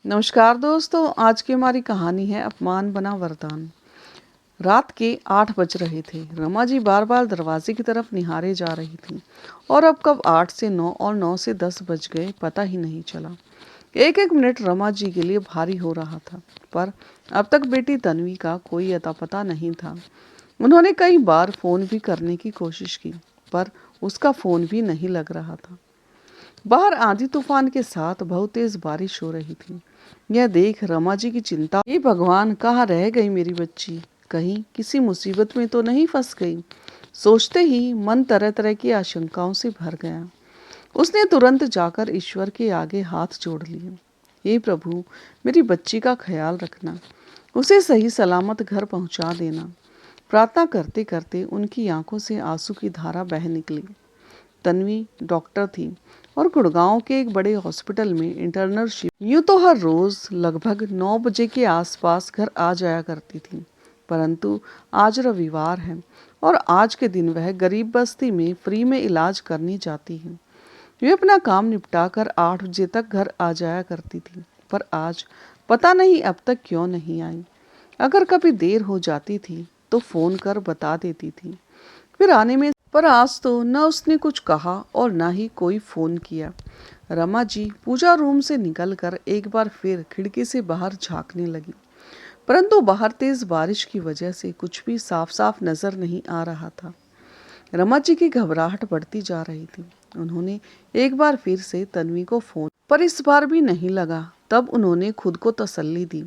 नमस्कार दोस्तों, आज की हमारी कहानी है अपमान बना वरदान। रात के 8 बज रहे थे। रमा जी बार बार दरवाजे की तरफ निहारे जा रही थी और अब कब 8 से 9 और 9 से 10 बज गए पता ही नहीं चला। एक एक मिनट रमा जी के लिए भारी हो रहा था, पर अब तक बेटी तन्वी का कोई अता पता नहीं था। उन्होंने कई बार फोन भी करने की कोशिश की, पर उसका फोन भी नहीं लग रहा था। बाहर आंधी तूफान के साथ बहुत तेज बारिश हो रही थी। यह देख रमा जी की चिंता, हे भगवान, कहाँ रह गई मेरी बच्ची, कहीं किसी मुसीबत में तो नहीं फंस गई। सोचते ही मन तरह तरह की आशंकाओं से भर गया। उसने तुरंत जाकर ईश्वर के आगे हाथ जोड़ लिए। हे प्रभु, मेरी बच्ची का ख्याल रखना, उसे सही सलामत घर पहुंचा देना। प्रार्थना करते करते उनकी आंखों से आंसू की धारा बह निकली। तन्वी डॉक्टर थी और गुड़गांव के एक बड़े हॉस्पिटल में इंटर्नशिप। यूं तो हर रोज लगभग 9 बजे के आसपास घर आ जाया करती थी, परंतु आज रविवार है और आज के दिन वह गरीब बस्ती में फ्री में इलाज करनी जाती है। वे अपना काम निपटा कर 8 बजे तक घर आ जाया करती थी, पर आज पता नहीं अब तक क्यों नहीं आई। अगर कभी देर हो जाती थी तो फोन कर बता देती थी, फिर आने में। पर आज तो न उसने कुछ कहा और न ही कोई फोन किया। रमा जी पूजा रूम से निकलकर एक बार फिर खिड़की से बाहर झांकने लगी, परंतु बाहर तेज बारिश की वजह से कुछ भी साफ साफ नजर नहीं आ रहा था। रमा जी की घबराहट बढ़ती जा रही थी। उन्होंने एक बार फिर से तन्वी को फोन, पर इस बार भी नहीं लगा। तब उन्होंने खुद को तसल्ली दी,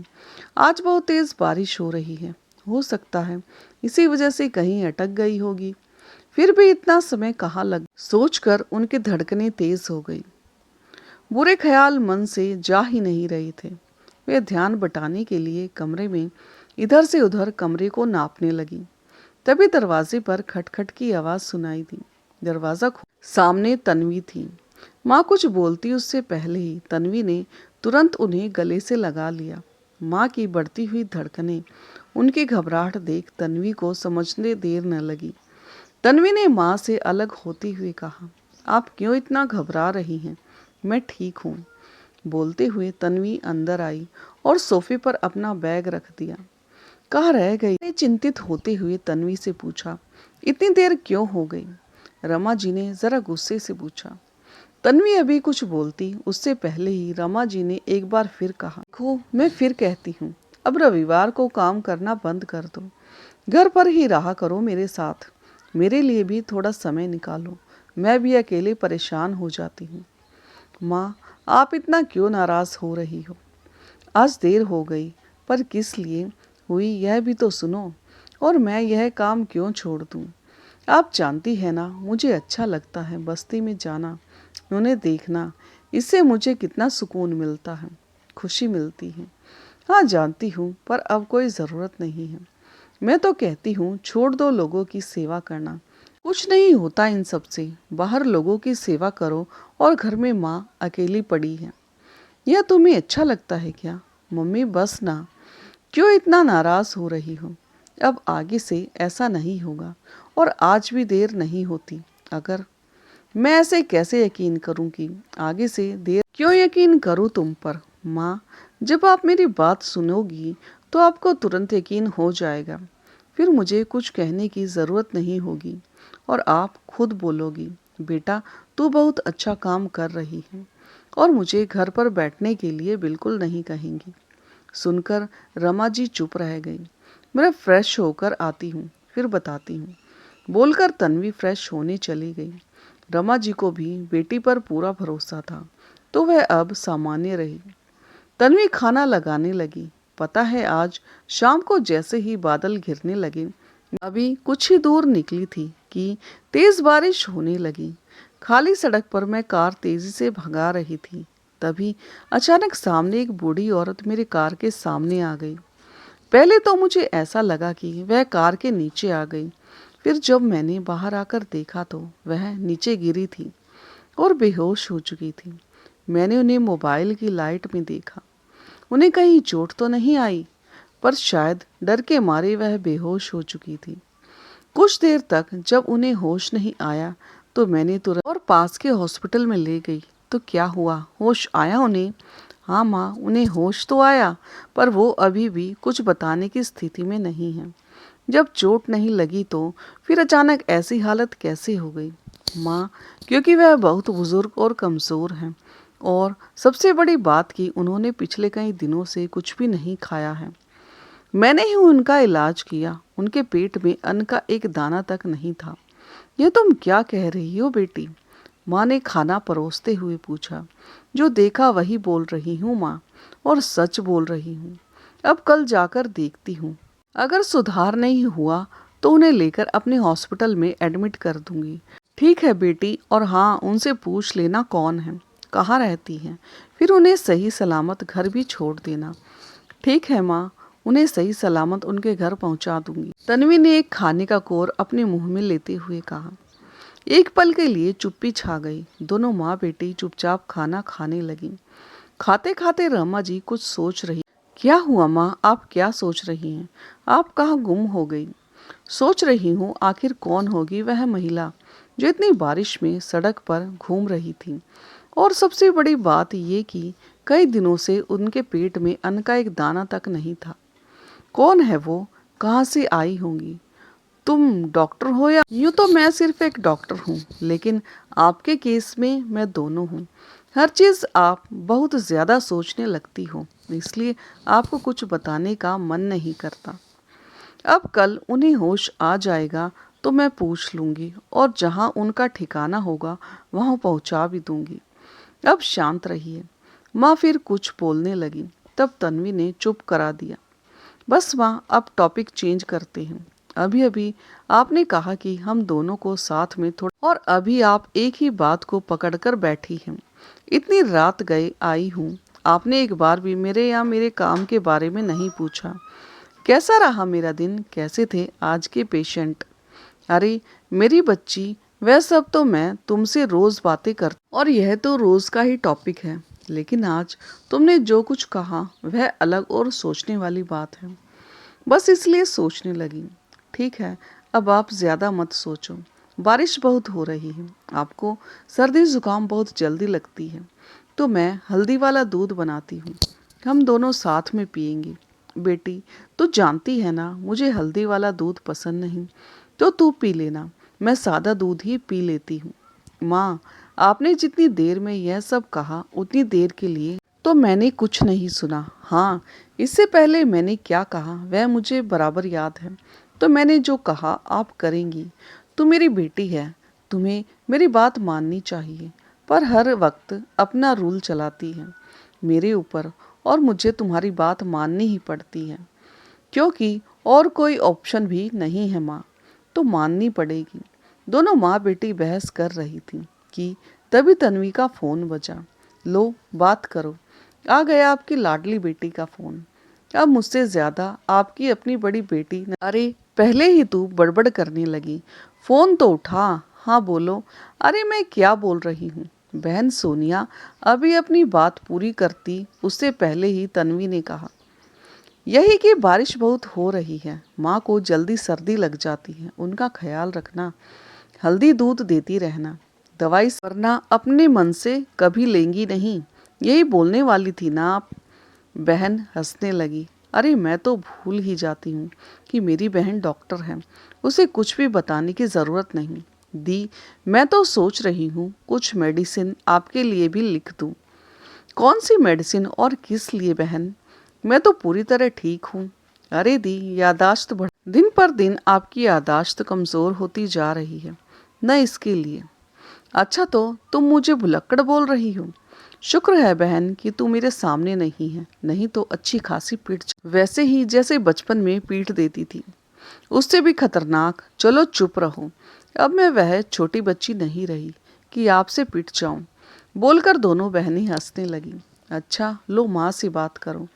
आज बहुत तेज बारिश हो रही है, हो सकता है इसी वजह से कहीं अटक गई होगी। फिर भी इतना समय कहाँ लग, सोचकर उनकी धड़कनें तेज हो गई। बुरे ख्याल मन से जा ही नहीं रहे थे। वे ध्यान बटाने के लिए कमरे में इधर से उधर कमरे को नापने लगी। तभी दरवाजे पर खटखट की आवाज सुनाई दी। दरवाजा सामने तन्वी थी। माँ कुछ बोलती उससे पहले ही तन्वी ने तुरंत उन्हें गले से लगा लिया। माँ की बढ़ती हुई धड़कनें, उनकी घबराहट देख तन्वी को समझने देर न लगी। तन्वी ने माँ से अलग होते हुए कहा, आप क्यों इतना घबरा रही हैं? मैं ठीक हूँ। बोलते हुए तन्वी अंदर आई और सोफे पर अपना बैग रख दिया। कहाँ रह गई? ने चिंतित होते हुए तन्वी से पूछा, इतनी देर क्यों हो गई? रमा जी ने जरा गुस्से से पूछा। तन्वी अभी कुछ बोलती उससे पहले ही रमा जी ने एक बार फिर कहा, देखो मैं फिर कहती हूँ, अब रविवार को काम करना बंद कर दो, घर पर ही रहा करो मेरे साथ। मेरे लिए भी थोड़ा समय निकालो, मैं भी अकेले परेशान हो जाती हूँ। माँ, आप इतना क्यों नाराज हो रही हो? आज देर हो गई, पर किस लिए हुई यह भी तो सुनो। और मैं यह काम क्यों छोड़ दूँ? आप जानती है ना, मुझे अच्छा लगता है बस्ती में जाना, उन्हें देखना। इससे मुझे कितना सुकून मिलता है, खुशी मिलती है। हाँ जानती हूँ, पर अब कोई ज़रूरत नहीं है। मैं तो कहती हूँ छोड़ दो लोगों की सेवा करना, कुछ नहीं होता इन सब से। बाहर लोगों की सेवा करो और घर में माँ अकेली पड़ी है। यह तुम्हें अच्छा लगता है क्या? मम्मी बस ना, क्यों इतना नाराज हो रही हो? अब आगे से ऐसा नहीं होगा और आज भी देर नहीं होती। अगर मैं ऐसे कैसे यकीन करूं कि आगे से देर क्यों यकीन करूं तुम पर? माँ, जब आप मेरी बात सुनोगी तो आपको तुरंत यकीन हो जाएगा। फिर मुझे कुछ कहने की ज़रूरत नहीं होगी और आप खुद बोलोगी, बेटा तू बहुत अच्छा काम कर रही है, और मुझे घर पर बैठने के लिए बिल्कुल नहीं कहेंगी। सुनकर रमा जी चुप रह गई। मैं फ्रेश होकर आती हूँ, फिर बताती हूँ, बोलकर तन्वी फ्रेश होने चली गई। रमा जी को भी बेटी पर पूरा भरोसा था, तो वह अब सामान्य रही। तन्वी खाना लगाने लगी। पता है आज शाम को जैसे ही बादल घिरने लगे, अभी कुछ ही दूर निकली थी कि तेज बारिश होने लगी। खाली सड़क पर मैं कार तेजी से भगा रही थी। तभी अचानक सामने एक बूढ़ी औरत मेरे कार के सामने आ गई। पहले तो मुझे ऐसा लगा कि वह कार के नीचे आ गई, फिर जब मैंने बाहर आकर देखा तो वह नीचे गिरी थी और बेहोश हो चुकी थी। मैंने उन्हें मोबाइल की लाइट में देखा। उन्हें कहीं चोट तो नहीं आई, पर शायद डर के मारे वह बेहोश हो चुकी थी। कुछ देर तक जब उन्हें होश नहीं आया तो मैंने तुरंत और पास के हॉस्पिटल में ले गई। तो क्या हुआ, होश आया उन्हें? हाँ माँ, उन्हें होश तो आया, पर वो अभी भी कुछ बताने की स्थिति में नहीं है। जब चोट नहीं लगी तो फिर अचानक ऐसी हालत कैसे हो गई? माँ, क्योंकि वह बहुत बुजुर्ग और कमज़ोर हैं, और सबसे बड़ी बात कि उन्होंने पिछले कई दिनों से कुछ भी नहीं खाया है। मैंने ही उनका इलाज किया, उनके पेट में अन्न का एक दाना तक नहीं था। ये तुम क्या कह रही हो बेटी? माँ ने खाना परोसते हुए पूछा। जो देखा वही बोल रही हूँ माँ, और सच बोल रही हूँ। अब कल जाकर देखती हूँ, अगर सुधार नहीं हुआ तो उन्हें लेकर अपने हॉस्पिटल में एडमिट कर दूंगी। ठीक है बेटी, और हाँ, उनसे पूछ लेना कौन है, कहाँ रहती हैं, फिर उन्हें सही सलामत घर भी छोड़ देना। ठीक है माँ, उन्हें सही सलामत उनके घर पहुँचा दूंगी। तन्वी ने एक खाने का कोर अपने मुंह में लेते हुए कहा। एक पल के लिए चुप्पी छा गई। दोनों माँ बेटी चुपचाप खाना खाने लगी। खाते खाते रमा जी कुछ सोच रही। क्या हुआ माँ, आप क्या सोच रही हैं? आप कहाँ गुम हो गई? सोच रही हूँ आखिर कौन होगी वह महिला जो इतनी बारिश में सड़क पर घूम रही थी, और सबसे बड़ी बात ये कि कई दिनों से उनके पेट में अन्न का एक दाना तक नहीं था। कौन है वो? कहाँ से आई होंगी? तुम डॉक्टर हो या? यूं तो मैं सिर्फ एक डॉक्टर हूँ, लेकिन आपके केस में मैं दोनों हूँ। हर चीज़ आप बहुत ज़्यादा सोचने लगती हो, इसलिए आपको कुछ बताने का मन नहीं करता। अब कल उन्हें होश आ जाएगा तो मैं पूछ लूँगी, और जहाँ उनका ठिकाना होगा वहाँ पहुँचा भी दूँगी। अब शांत रहिए। माँ फिर कुछ बोलने लगी, तब तन्वी ने चुप करा दिया। बस माँ, अब टॉपिक चेंज करते हैं। अभी अभी आपने कहा कि हम दोनों को साथ में थोड़ा, और अभी आप एक ही बात को पकड़कर बैठी हैं। इतनी रात गए आई हूँ, आपने एक बार भी मेरे या मेरे काम के बारे में नहीं पूछा। कैसा रहा मेरा दिन? कैसे थे आज के पेशेंट? अरे मेरी बच्ची, वह सब तो मैं तुमसे रोज बातें कर, और यह तो रोज का ही टॉपिक है। लेकिन आज तुमने जो कुछ कहा वह अलग और सोचने वाली बात है। बस इसलिए सोचने लगी। ठीक है, अब आप ज्यादा मत सोचो। बारिश बहुत हो रही है, आपको सर्दी जुकाम बहुत जल्दी लगती है, तो मैं हल्दी वाला दूध बनाती हूँ, हम दोनों साथ में पियेंगे। बेटी, तू जानती है ना मुझे हल्दी वाला दूध पसंद नहीं, तो तू पी लेना, मैं सादा दूध ही पी लेती हूँ। माँ, आपने जितनी देर में यह सब कहा उतनी देर के लिए तो मैंने कुछ नहीं सुना। हाँ, इससे पहले मैंने क्या कहा वह मुझे बराबर याद है। तो मैंने जो कहा आप करेंगी। तू मेरी बेटी है, तुम्हें मेरी बात माननी चाहिए, पर हर वक्त अपना रूल चलाती है मेरे ऊपर, और मुझे तुम्हारी बात माननी ही पड़ती है, क्योंकि और कोई ऑप्शन भी नहीं है माँ, तो माननी पड़ेगी। दोनों माँ बेटी बहस कर रही थी कि तभी तन्वी का फ़ोन बजा। लो, बात करो। आ गया आपकी लाडली बेटी का फ़ोन। अब मुझसे ज़्यादा आपकी अपनी बड़ी बेटी अरे पहले ही तू बड़बड़ करने लगी, फ़ोन तो उठा। हाँ बोलो। अरे मैं क्या बोल रही हूँ? बहन सोनिया अभी अपनी बात पूरी करती उससे पहले ही तन्वी ने कहा, यही कि बारिश बहुत हो रही है, माँ को जल्दी सर्दी लग जाती है, उनका ख्याल रखना, हल्दी दूध देती रहना, दवाई वरना अपने मन से कभी लेंगी नहीं। यही बोलने वाली थी ना आप? बहन हंसने लगी। अरे मैं तो भूल ही जाती हूँ कि मेरी बहन डॉक्टर है, उसे कुछ भी बताने की ज़रूरत नहीं। दी, मैं तो सोच रही हूँ कुछ मेडिसिन आपके लिए भी लिख दूँ। कौन सी मेडिसिन और किस लिए बहन? मैं तो पूरी तरह ठीक हूँ। अरे दी, यादाश्त बढ़ दिन पर दिन आपकी यादाश्त कमज़ोर होती जा रही है, न इसके लिए। अच्छा, तो तुम मुझे भुलक्कड़ बोल रही हो? शुक्र है बहन कि तू मेरे सामने नहीं है, नहीं तो अच्छी खासी पीट वैसे ही जैसे बचपन में पीट देती थी, उससे भी खतरनाक। चलो चुप रहो, अब मैं वह छोटी बच्ची नहीं रही कि आपसे पिट जाऊं। बोलकर दोनों बहनें हंसने लगी। अच्छा लो, माँ से बात करो।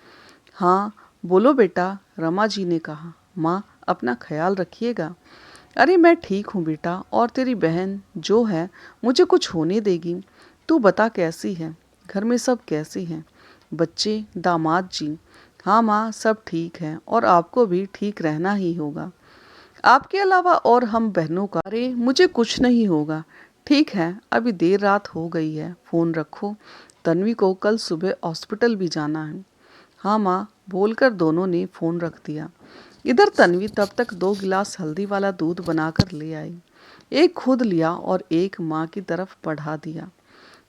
हाँ बोलो बेटा, रमा जी ने कहा। माँ, अपना ख्याल रखिएगा। अरे मैं ठीक हूँ बेटा, और तेरी बहन जो है मुझे कुछ होने देगी? तू बता कैसी है, घर में सब कैसे हैं, बच्चे, दामाद जी? हाँ माँ, सब ठीक हैं, और आपको भी ठीक रहना ही होगा, आपके अलावा और हम बहनों का। अरे मुझे कुछ नहीं होगा। ठीक है, अभी देर रात हो गई है, फ़ोन रखो, तन्वी को कल सुबह हॉस्पिटल भी जाना है। हाँ माँ, बोलकर दोनों ने फ़ोन रख दिया। इधर तन्वी तब तक 2 गिलास हल्दी वाला दूध बनाकर ले आई। एक खुद लिया और एक माँ की तरफ बढ़ा दिया।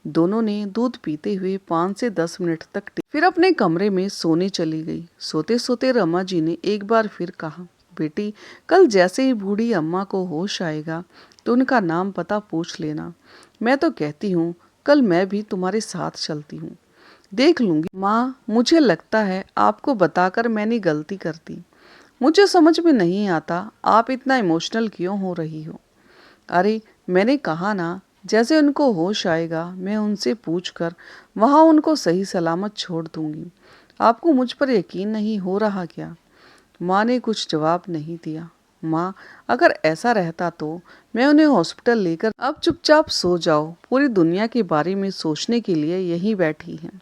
दोनों ने दूध पीते हुए 5 से 10 मिनट तक फिर अपने कमरे में सोने चली गई। सोते सोते रमा जी ने एक बार फिर कहा, बेटी, कल जैसे ही बूढ़ी अम्मा को होश आएगा तो उनका नाम पता पूछ लेना। मैं तो कहती हूँ कल मैं भी तुम्हारे साथ चलती हूँ, देख लूंगी। माँ, मुझे लगता है आपको बताकर मैंने गलती कर दी। मुझे समझ में नहीं आता आप इतना इमोशनल क्यों हो रही हो। अरे मैंने कहा ना, जैसे उनको होश आएगा मैं उनसे पूछकर वहाँ उनको सही सलामत छोड़ दूंगी। आपको मुझ पर यकीन नहीं हो रहा क्या? माँ ने कुछ जवाब नहीं दिया। माँ, अगर ऐसा रहता तो मैं उन्हें हॉस्पिटल लेकर, अब चुपचाप सो जाओ, पूरी दुनिया के बारे में सोचने के लिए यहीं बैठी हैं।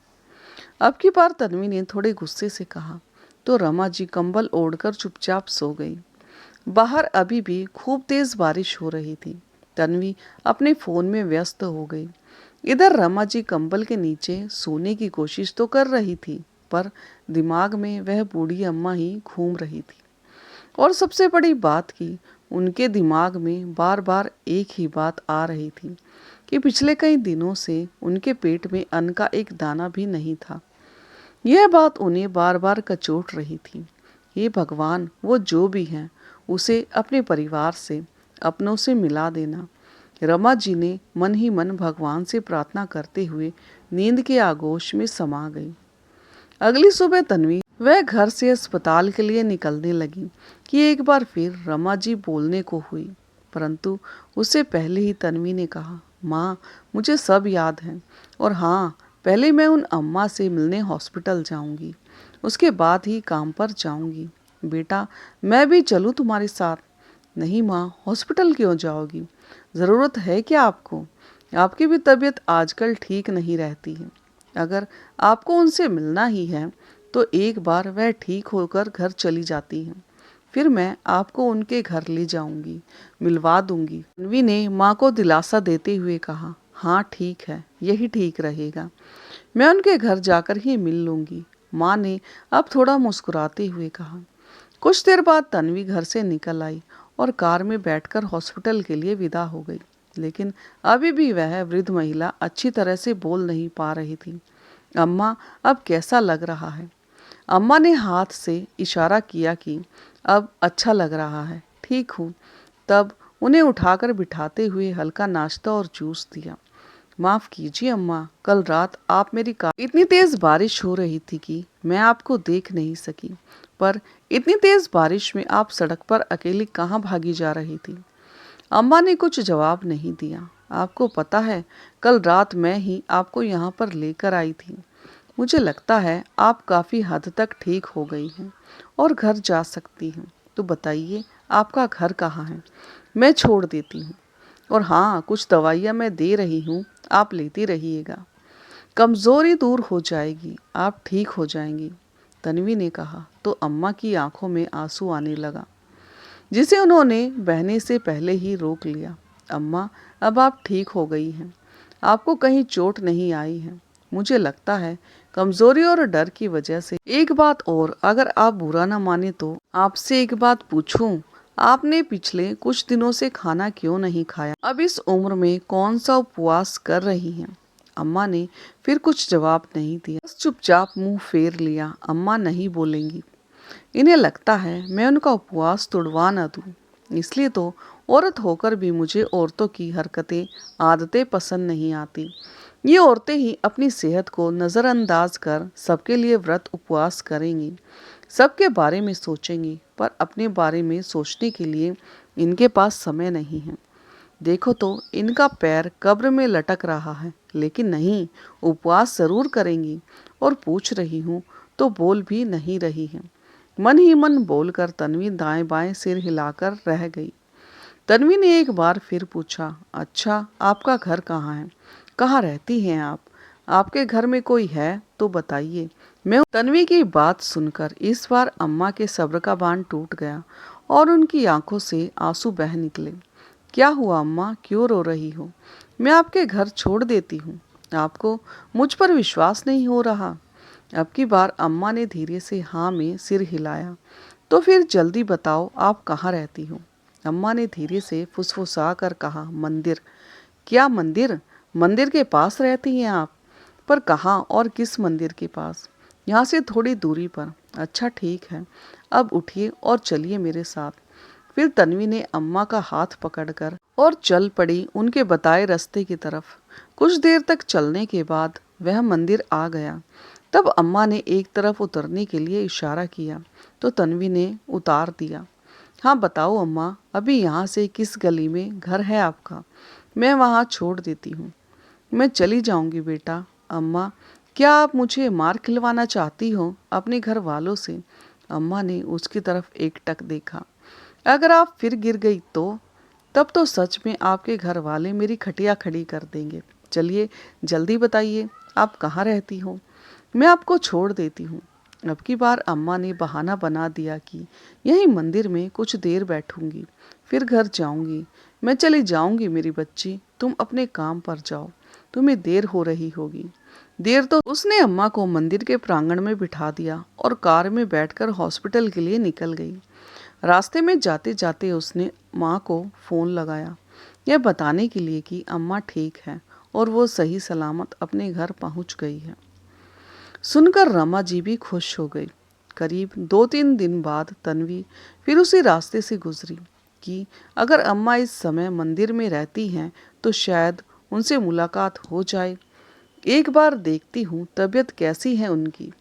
अब की बार तन्वी ने थोड़े गुस्से से कहा तो रमा जी कंबल ओढ़कर चुपचाप सो गई। बाहर अभी भी खूब तेज बारिश हो रही थी। तन्वी अपने फोन में व्यस्त हो गई। इधर रमा जी कंबल के नीचे सोने की कोशिश तो कर रही थी, पर दिमाग में वह बूढ़ी अम्मा ही घूम रही थी। और सबसे बड़ी बात की उनके दिमाग में बार बार एक ही बात आ रही थी कि पिछले कई दिनों से उनके पेट में अन्न का एक दाना भी नहीं था। यह बात उन्हें बार बार कचोट रही थी। हे भगवान, वो जो भी हैं उसे अपने परिवार से, अपनों से मिला देना। रमा जी ने मन ही मन भगवान से प्रार्थना करते हुए नींद के आगोश में समा गई। अगली सुबह तन्वी वह घर से अस्पताल के लिए निकलने लगी कि एक बार फिर रमा जी बोलने को हुई, परंतु उससे पहले ही तन्वी ने कहा, माँ, मुझे सब याद है, और हाँ, पहले मैं उन अम्मा से मिलने हॉस्पिटल जाऊंगी, उसके बाद ही काम पर जाऊंगी। बेटा, मैं भी चलूँ तुम्हारे साथ? नहीं माँ, हॉस्पिटल क्यों जाओगी? ज़रूरत है क्या आपको? आपकी भी तबीयत आजकल ठीक नहीं रहती है। अगर आपको उनसे मिलना ही है तो एक बार वह ठीक होकर घर चली जाती हैं, फिर मैं आपको उनके घर ले जाऊंगी, मिलवा दूंगी। तन्वी ने माँ को दिलासा देते हुए कहा, हाँ ठीक है, यही ठीक रहेगा, मैं उनके घर जाकर ही मिल लूंगी। माँ ने अब थोड़ा मुस्कुराते हुए कहा। कुछ देर बाद तन्वी घर से निकल आई और कार में बैठकर हॉस्पिटल के लिए विदा हो गई। लेकिन अभी भी वह वृद्ध महिला अच्छी तरह से बोल नहीं पा रही थी। अम्मा, अब कैसा लग रहा है? अम्मा ने हाथ से इशारा किया कि अब अच्छा लग रहा है, ठीक हूँ। तब उन्हें उठाकर बिठाते हुए हल्का नाश्ता और जूस दिया। माफ़ कीजिए अम्मा, कल रात आप मेरी कार, इतनी तेज़ बारिश हो रही थी कि मैं आपको देख नहीं सकी, पर इतनी तेज़ बारिश में आप सड़क पर अकेली कहाँ भागी जा रही थी? अम्मा ने कुछ जवाब नहीं दिया। आपको पता है, कल रात मैं ही आपको यहाँ पर लेकर आई थी। मुझे लगता है आप काफ़ी हद तक ठीक हो गई हैं और घर जा सकती हैं। तो बताइए, आपका घर कहाँ है? मैं छोड़ देती हूँ। और हाँ, कुछ दवाइयाँ मैं दे रही हूँ, आप लेती रहिएगा। कमज़ोरी दूर हो जाएगी, आप ठीक हो जाएंगी, तन्वी ने कहा तो अम्मा की आंखों में आंसू आने लगा, जिसे उन्होंने बहने से पहले ही रोक लिया। अम्मा, अब आप ठीक हो गई हैं, आपको कहीं चोट नहीं आई है। मुझे लगता है कमज़ोरी और डर की वजह से। एक बात और, अगर आप बुरा ना माने तो आपसे एक बात पूछूं? आपने पिछले कुछ दिनों से खाना क्यों नहीं खाया? अब इस उम्र में कौन सा उपवास कर रही हैं? अम्मा ने फिर कुछ जवाब नहीं दिया, बस चुपचाप मुंह फेर लिया। अम्मा नहीं बोलेंगी, इन्हें लगता है मैं उनका उपवास तोड़वा न दूं। इसलिए तो औरत होकर भी मुझे औरतों की हरकतें, आदतें पसंद नहीं आती। ये औरतें ही अपनी सेहत को नज़रअंदाज कर सबके लिए व्रत उपवास करेंगी, सबके बारे में सोचेंगी, पर अपने बारे में सोचने के लिए इनके पास समय नहीं है। देखो तो, इनका पैर कब्र में लटक रहा है, लेकिन नहीं, उपवास जरूर करेंगी। और पूछ रही हूँ तो बोल भी नहीं रही है। मन ही मन बोलकर तन्वी दाएं बाएं सिर हिलाकर रह गई। तन्वी ने एक बार फिर पूछा, अच्छा, आपका घर कहाँ है? कहाँ रहती हैं आप? आपके घर में कोई है तो बताइए। मैं तन्वी की बात सुनकर इस बार अम्मा के सब्र का बांध टूट गया और उनकी आंखों से आंसू बह निकले। क्या हुआ अम्मा, क्यों रो रही हो? मैं आपके घर छोड़ देती हूँ। आपको मुझ पर विश्वास नहीं हो रहा? अब की बार अम्मा ने धीरे से हाँ में सिर हिलाया। तो फिर जल्दी बताओ, आप कहाँ रहती हो? अम्मा ने धीरे से फुसफुसा कर कहा, मंदिर। क्या मंदिर? मंदिर के पास रहती हैं आप? पर कहाँ और किस मंदिर के पास? यहाँ से थोड़ी दूरी पर। अच्छा ठीक है, अब उठिए और चलिए मेरे साथ। फिर तन्वी ने अम्मा का हाथ पकड़कर और चल पड़ी उनके बताए रास्ते की तरफ। कुछ देर तक चलने के बाद वह मंदिर आ गया। तब अम्मा ने एक तरफ उतरने के लिए इशारा किया तो तन्वी ने उतार दिया। हाँ बताओ अम्मा, अभी यहाँ से किस गली में घर है आपका? मैं वहाँ छोड़ देती हूँ। मैं चली जाऊंगी बेटा। अम्मा, क्या आप मुझे मार खिलवाना चाहती हो अपने घर वालों से? अम्मा ने उसकी तरफ एकटक देखा। अगर आप फिर गिर गई तो? तब तो सच में आपके घर वाले मेरी खटिया खड़ी कर देंगे। चलिए जल्दी बताइए, आप कहाँ रहती हो? मैं आपको छोड़ देती हूँ। अब की बार अम्मा ने बहाना बना दिया कि यहीं मंदिर में कुछ देर बैठूंगी, फिर घर जाऊंगी। मैं चली जाऊंगी मेरी बच्ची, तुम अपने काम पर जाओ, तुम्हें देर हो रही होगी। देर तो उसने अम्मा को मंदिर के प्रांगण में बिठा दिया और कार में बैठकर हॉस्पिटल के लिए निकल गई। रास्ते में जाते जाते उसने माँ को फ़ोन लगाया, यह बताने के लिए कि अम्मा ठीक है और वो सही सलामत अपने घर पहुँच गई है। सुनकर रमा जी भी खुश हो गई। करीब 2-3 दिन बाद तन्वी फिर उसी रास्ते से गुजरी कि अगर अम्मा इस समय मंदिर में रहती हैं तो शायद उनसे मुलाकात हो जाए। एक बार देखती हूँ तबीयत कैसी है उनकी।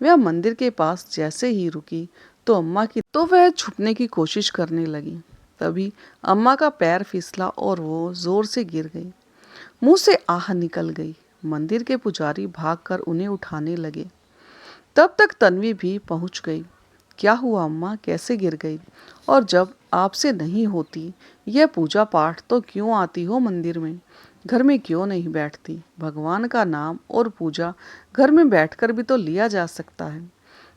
वह मंदिर के पास जैसे ही रुकी तो वह छुपने की कोशिश करने लगी। तभी अम्मा का पैर फिसला और वो जोर से गिर गई। मुंह से आह निकल गई। मंदिर के पुजारी भागकर उन्हें उठाने लगे। तब तक तन्वी भी पहुंच गई। क्या हुआ अम्मा, कैसे गिर गई? और जब आपसे नहीं होती यह पूजा पाठ तो क्यों आती हो मंदिर में? घर में क्यों नहीं बैठती? भगवान का नाम और पूजा घर में बैठकर भी तो लिया जा सकता है।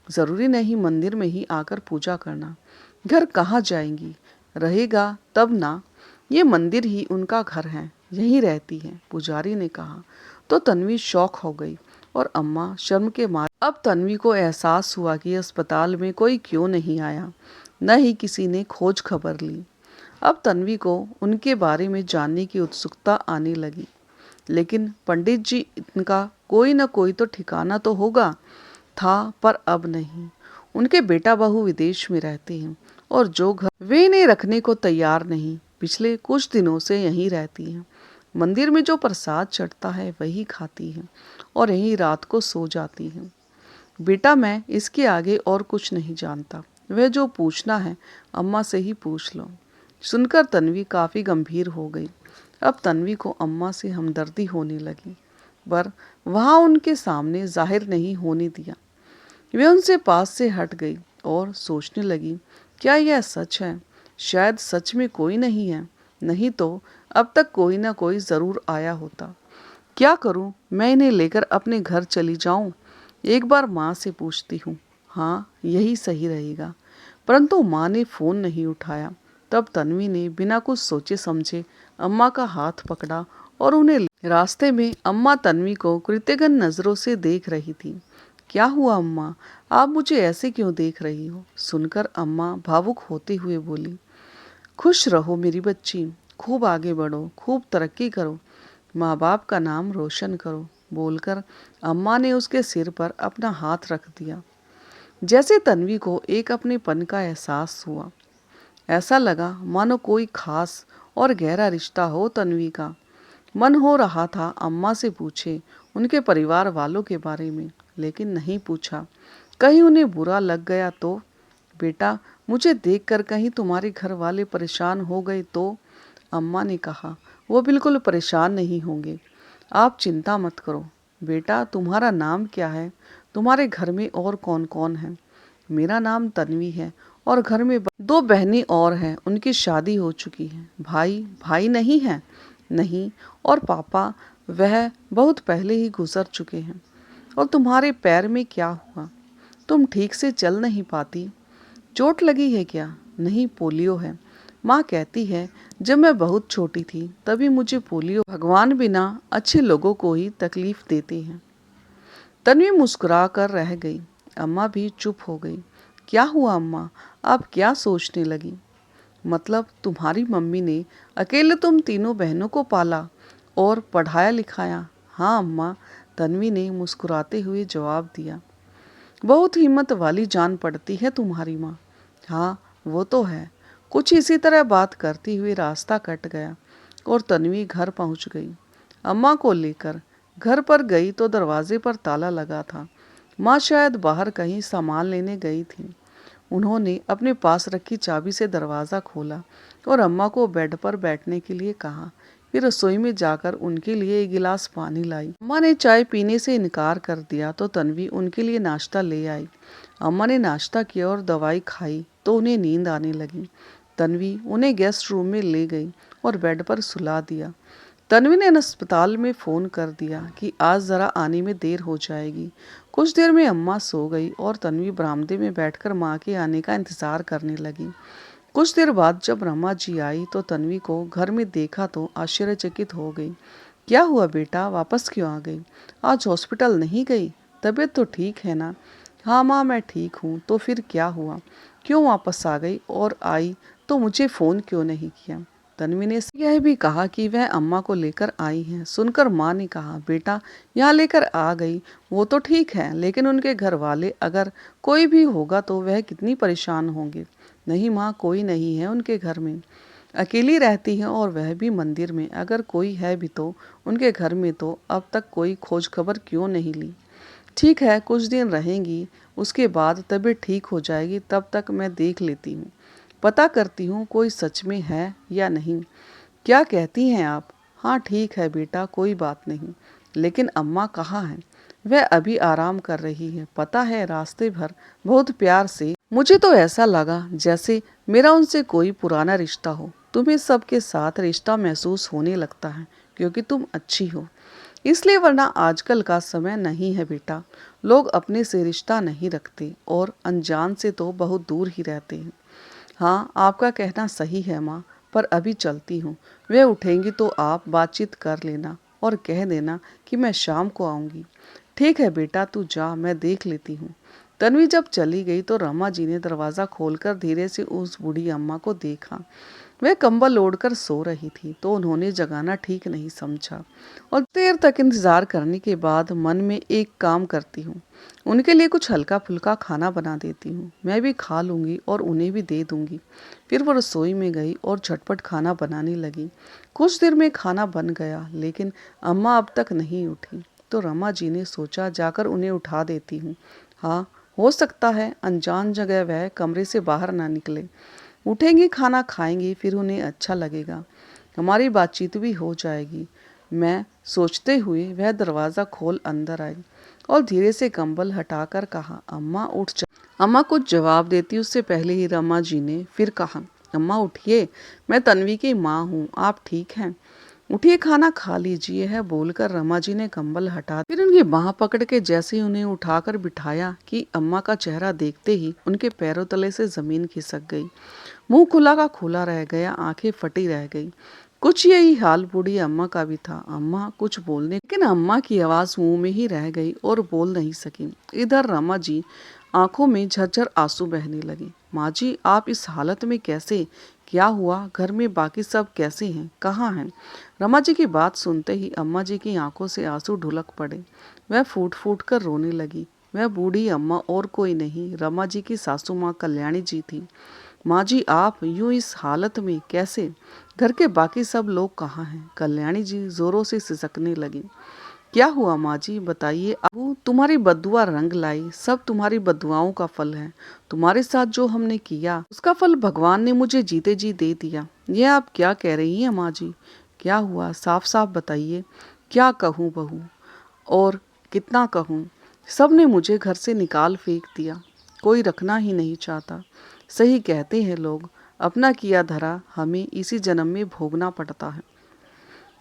जरूरी नहीं मंदिर में ही आकर पूजा करना। घर कहाँ जाएंगी? रहेगा तब ना। ये मंदिर ही उनका घर है, यहीं रहती है, पुजारी ने कहा। तो तन्वी शौक हो गई और अम्मा शर्म के मारे। अब तन्वी को एहसास हुआ कि अस्पताल में कोई क्यों नहीं आया, न ही किसी ने खोज खबर ली। अब तन्वी को उनके बारे में जानने की उत्सुकता आने लगी। लेकिन पंडित जी, इनका कोई न कोई तो ठिकाना तो होगा था, पर अब नहीं। उनके बेटा बहू विदेश में रहते हैं और जो घर वे इन्हें रखने को तैयार नहीं, पिछले कुछ दिनों से यहीं रहती हैं। मंदिर में जो प्रसाद चढ़ता है वही खाती हैं और यहीं रात को सो जाती हैं। बेटा, मैं इसके आगे और कुछ नहीं जानता। वह जो पूछना है अम्मा से ही पूछ लो। सुनकर तन्वी काफ़ी गंभीर हो गई। अब तन्वी को अम्मा से हमदर्दी होने लगी, पर वहाँ उनके सामने जाहिर नहीं होने दिया। वह उनसे पास से हट गई और सोचने लगी, क्या यह सच है? शायद सच में कोई नहीं है, नहीं तो अब तक कोई ना कोई ज़रूर आया होता। क्या करूं? मैं इन्हें लेकर अपने घर चली जाऊं? एक बार माँ से पूछती हूँ। हाँ, यही सही रहेगा। परंतु माँ ने फ़ोन नहीं उठाया। तब तन्वी ने बिना कुछ सोचे समझे अम्मा का हाथ पकड़ा और उन्हें रास्ते में अम्मा तन्वी को कृतज्ञ नज़रों से देख रही थी। क्या हुआ अम्मा, आप मुझे ऐसे क्यों देख रही हो? सुनकर अम्मा भावुक होते हुए बोली, खुश रहो मेरी बच्ची, खूब आगे बढ़ो, खूब तरक्की करो, माँ बाप का नाम रोशन करो। बोलकर अम्मा ने उसके सिर पर अपना हाथ रख दिया। जैसे तन्वी को एक अपनेपन का एहसास हुआ। ऐसा लगा मानो कोई खास और गहरा रिश्ता हो तन्वी का। मन हो रहा था अम्मा से पूछे उनके परिवार वालों के बारे में, लेकिन नहीं पूछा। कहीं उन्हें बुरा लग गया तो? बेटा, मुझे देखकर कहीं तुम्हारे घर वाले परेशान हो गए तो? अम्मा ने कहा, वो बिल्कुल परेशान नहीं होंगे, आप चिंता मत करो। बेटा, तुम्हारा नाम क्या है? तुम्हारे घर में और कौन कौन है? मेरा नाम तन्वी है और घर में 2 बहनें और हैं, उनकी शादी हो चुकी है। भाई भाई नहीं है? नहीं। और पापा, वह बहुत पहले ही गुजर चुके हैं। और तुम्हारे पैर में क्या हुआ? तुम ठीक से चल नहीं पाती? चोट लगी है क्या? नहीं, पोलियो है। माँ कहती है जब मैं बहुत छोटी थी तभी मुझे पोलियो। भगवान बिना अच्छे लोगों को ही तकलीफ देते हैं। तन्वी मुस्कुरा कर रह गई। अम्मा भी चुप हो गई। क्या हुआ अम्मा, आप क्या सोचने लगी? मतलब तुम्हारी मम्मी ने अकेले तुम तीनों बहनों को पाला और पढ़ाया लिखाया? हाँ अम्मा, तन्वी ने मुस्कुराते हुए जवाब दिया। बहुत हिम्मत वाली जान पड़ती है तुम्हारी माँ। हाँ वो तो है। कुछ इसी तरह बात करती हुई रास्ता कट गया और तन्वी घर पहुंच गई। अम्मा को लेकर घर पर गई तो दरवाजे पर ताला लगा था। माँ शायद बाहर कहीं सामान लेने गई थी। उन्होंने अपने पास रखी चाबी से दरवाज़ा खोला और अम्मा को बेड पर बैठने के लिए कहा। फिर रसोई में जाकर उनके लिए एक गिलास पानी लाई। अम्मा ने चाय पीने से इनकार कर दिया तो तन्वी उनके लिए नाश्ता ले आई। अम्मा ने नाश्ता किया और दवाई खाई तो उन्हें नींद आने लगी। तन्वी उन्हें गेस्ट रूम में ले गई और बेड पर सुला दिया। तन्वी ने अस्पताल में फ़ोन कर दिया कि आज ज़रा आने में देर हो जाएगी। कुछ देर में अम्मा सो गई और तन्वी बरामदे में बैठकर माँ के आने का इंतज़ार करने लगी। कुछ देर बाद जब रमा जी आई तो तन्वी को घर में देखा तो आश्चर्यचकित हो गई। क्या हुआ बेटा, वापस क्यों आ गई? आज हॉस्पिटल नहीं गई? तबीयत तो ठीक है ना? हाँ माँ, मैं ठीक हूँ। तो फिर क्या हुआ, क्यों वापस आ गई? और आई तो मुझे फ़ोन क्यों नहीं किया? तन्वी ने यह भी कहा कि वह अम्मा को लेकर आई हैं। सुनकर माँ ने कहा, बेटा यहाँ लेकर आ गई वो तो ठीक है, लेकिन उनके घर वाले अगर कोई भी होगा तो वह कितनी परेशान होंगे। नहीं माँ, कोई नहीं है उनके घर में, अकेली रहती हैं और वह भी मंदिर में। अगर कोई है भी तो उनके घर में तो अब तक कोई खोज खबर क्यों नहीं ली? ठीक है, कुछ दिन रहेंगी, उसके बाद तबीयत ठीक हो जाएगी। तब तक मैं देख लेती हूँ, पता करती हूँ कोई सच में है या नहीं। क्या कहती हैं आप? हाँ ठीक है बेटा, कोई बात नहीं। लेकिन अम्मा कहाँ हैं? वह अभी आराम कर रही है। पता है, रास्ते भर बहुत प्यार से मुझे तो ऐसा लगा जैसे मेरा उनसे कोई पुराना रिश्ता हो। तुम्हें सबके साथ रिश्ता महसूस होने लगता है क्योंकि तुम अच्छी हो इसलिए, वरना आजकल का समय नहीं है बेटा। लोग अपने से रिश्ता नहीं रखते और अनजान से तो बहुत दूर ही रहते हैं। हाँ आपका कहना सही है माँ, पर अभी चलती हूँ। वे उठेंगी तो आप बातचीत कर लेना और कह देना कि मैं शाम को आऊँगी। ठीक है बेटा, तू जा, मैं देख लेती हूँ। तन्वी जब चली गई तो रमा जी ने दरवाज़ा खोलकर धीरे से उस बूढ़ी अम्मा को देखा। वह कंबल ओढ़कर सो रही थी तो उन्होंने जगाना ठीक नहीं समझा और देर तक इंतजार करने के बाद मन में एक काम करती हूँ, उनके लिए कुछ हल्का फुल्का खाना बना देती हूँ। मैं भी खा लूँगी और उन्हें भी दे दूँगी। फिर वो रसोई में गई और झटपट खाना बनाने लगी। कुछ देर में खाना बन गया लेकिन अम्मा अब तक नहीं उठी तो रमा जी ने सोचा जाकर उन्हें उठा देती हूँ। हाँ हो सकता है अनजान जगह वह कमरे से बाहर ना निकले। उठेंगी, खाना खाएंगी, फिर उन्हें अच्छा लगेगा, हमारी बातचीत भी हो जाएगी। मैं सोचते हुए वह दरवाज़ा खोल अंदर आई और धीरे से कंबल हटाकर कहा, अम्मा उठ जा। अम्मा कुछ जवाब देती उससे पहले ही रमा जी ने फिर कहा, अम्मा उठिए, मैं तन्वी की माँ हूँ, आप ठीक हैं? उठिए, खाना खा लीजिए है बोलकर रमा जी ने कंबल हटा फिर उनकी बाह पकड़ के जैसे उन्हें उठाकर बिठाया कि अम्मा का चेहरा देखते ही उनके पैरों तले से जमीन खिसक गई। मुंह खुला का खुला रह गया, आंखें फटी रह गई। कुछ यही हाल बूढ़ी अम्मा का भी था। अम्मा कुछ बोलने, लेकिन अम्मा की आवाज मुंह में ही रह गई और बोल नहीं सकी। इधर रमा जी आंखों में झरझर आंसू बहने लगे। माँ जी, आप इस हालत में कैसे? क्या हुआ? घर में बाकी सब कैसे हैं? कहाँ हैं? रमा जी की बात सुनते ही अम्मा जी की आंखों से आंसू ढुलक पड़े। वह फूट फूट कर रोने लगी। वह बूढ़ी अम्मा और कोई नहीं, रमा जी की सासू माँ कल्याणी जी थी। माँ जी, आप यूं इस हालत में कैसे? घर के बाकी सब लोग कहाँ हैं? कल्याणी जी जोरों से सिसकने लगी। क्या हुआ माँ जी, बताइए। अबू तुम्हारी बद्दुआ रंग लाई, सब तुम्हारी बद्दुआओं का फल है। तुम्हारे साथ जो हमने किया उसका फल भगवान ने मुझे जीते जी दे दिया। ये आप क्या कह रही हैं माँ जी? क्या हुआ, साफ साफ बताइए। क्या कहूँ बहू, और कितना कहूँ? सब ने मुझे घर से निकाल फेंक दिया, कोई रखना ही नहीं चाहता। सही कहते हैं लोग, अपना किया धरा हमें इसी जन्म में भोगना पड़ता है।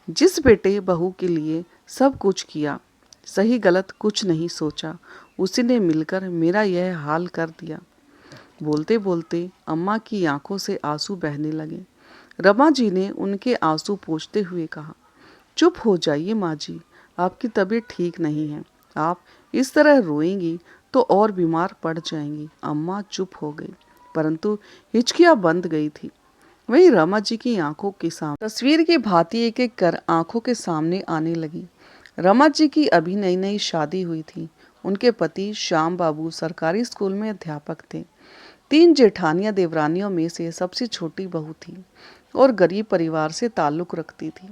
जिस बेटे बहू के लिए सब कुछ किया, सही गलत कुछ नहीं सोचा, उसी ने मिलकर मेरा यह हाल कर दिया। बोलते बोलते अम्मा की आंखों से आंसू बहने लगे। रमा जी ने उनके आंसू पोंछते हुए कहा, चुप हो जाइए माँ जी, आपकी तबीयत ठीक नहीं है। आप इस तरह रोएंगी तो और बीमार पड़ जाएंगी। अम्मा चुप हो गई, परंतु हिचकियां बंद गई थी। वहीं रमा जी की आंखों के सामने तस्वीर की भांति एक एक कर आंखों के सामने आने लगी। रमा जी की अभी नई नई शादी हुई थी। उनके पति श्याम बाबू सरकारी स्कूल में अध्यापक थे। 3 जेठानियां देवरानियों में से सबसे छोटी बहू थी और गरीब परिवार से ताल्लुक रखती थी।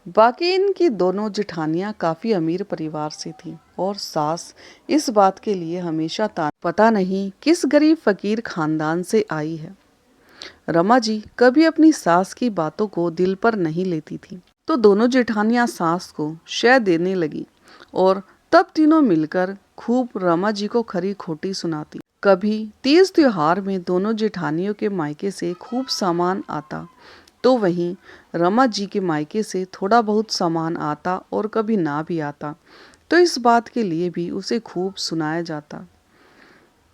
बाकी इनकी दोनों जेठानियां काफी अमीर परिवार से थीं और सास इस बात के लिए हमेशा पता नहीं किस गरीब फकीर खानदान से आई है। रमा जी कभी अपनी सास की बातों को दिल पर नहीं लेती थी, तो दोनों जेठानियां सास को शय देने लगी और तब तीनों मिलकर खूब रमा जी को खरी खोटी सुनाती। कभी तीज त्योहार में दोनों जेठानियों के मायके से खूब सामान आता, तो वहीं रमा जी के मायके से थोड़ा बहुत सामान आता और कभी ना भी आता, तो इस बात के लिए भी उसे खूब सुनाया जाता।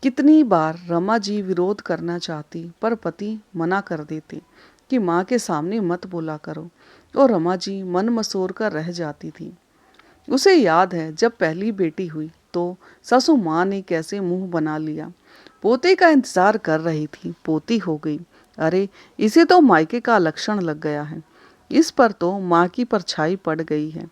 कितनी बार रमा जी विरोध करना चाहती, पर पति मना कर देते कि माँ के सामने मत बोला करो, और रमा जी मन मसोर कर रह जाती थी। उसे याद है जब पहली बेटी हुई तो सासू माँ ने कैसे मुंह बना लिया। पोते का इंतजार कर रही थी, पोती हो गई। अरे इसे तो मायके का लक्षण लग गया है, इस पर तो माँ की परछाई पड़ गई है।